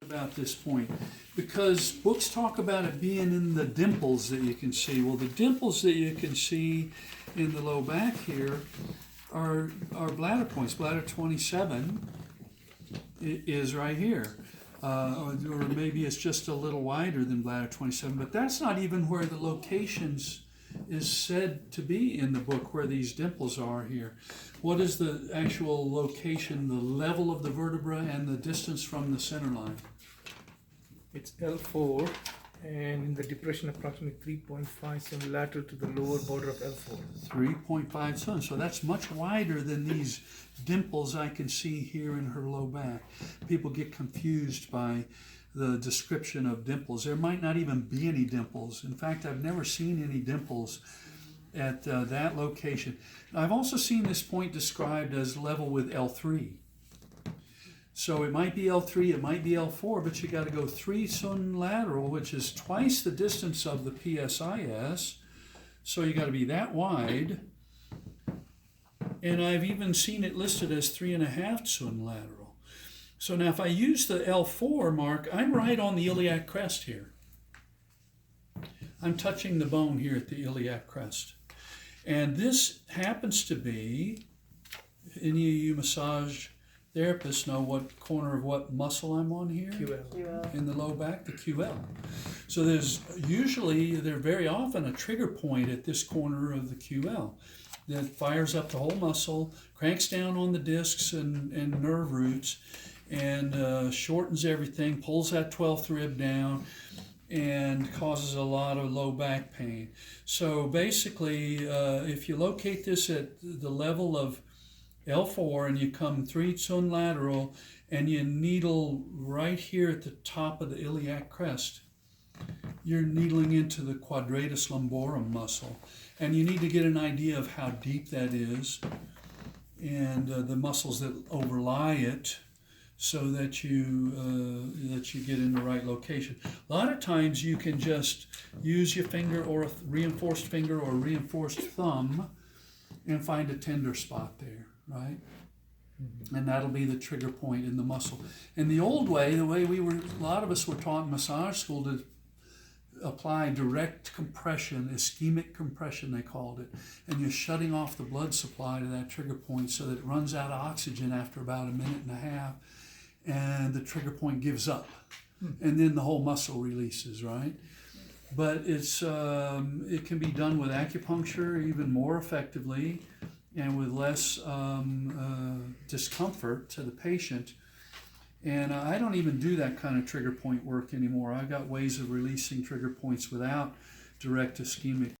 about this point, because books talk about it being in the dimples that you can see. Well, the dimples that you can see in the low back here are bladder points. Bladder 27 is right here. Or maybe it's just a little wider than bladder 27, but that's not even where the locations is said to be in the book, where these dimples are here. What is the actual location, the level of the vertebra and the distance from the center line? It's L4 and in the depression approximately 3.5 cm lateral to the lower border of L4. 3.5 cm, so that's much wider than these dimples I can see here in her low back. People get confused by the description of dimples. There might not even be any dimples. In fact, I've never seen any dimples at that location. I've also seen this point described as level with L3. So it might be L3, it might be L4, but you got to go 3 cm lateral, which is twice the distance of the PSIS. So you got to be that wide. And I've even seen it listed as 3.5 cm lateral. So now if I use the L4 mark, I'm right on the iliac crest here. I'm touching the bone here at the iliac crest. And this happens to be, any of you massage therapists know what corner of what muscle I'm on here? QL. In the low back, the QL. So there's very often a trigger point at this corner of the QL that fires up the whole muscle, cranks down on the discs and nerve roots, and shortens everything, pulls that 12th rib down, and causes a lot of low back pain. So basically, if you locate this at the level of L4 and you come 3 cm lateral and you needle right here at the top of the iliac crest, you're needling into the quadratus lumborum muscle. And you need to get an idea of how deep that is and the muscles that overlie it, so that you get in the right location. A lot of times you can just use your finger or a reinforced finger or a reinforced thumb and find a tender spot there, right? Mm-hmm. And that'll be the trigger point in the muscle. And the old way, a lot of us were taught in massage school to apply direct compression, ischemic compression they called it, and you're shutting off the blood supply to that trigger point so that it runs out of oxygen after about 1.5 minutes, and the trigger point gives up, and then the whole muscle releases, right? But it can be done with acupuncture even more effectively and with less discomfort to the patient. And I don't even do that kind of trigger point work anymore. I've got ways of releasing trigger points without direct ischemic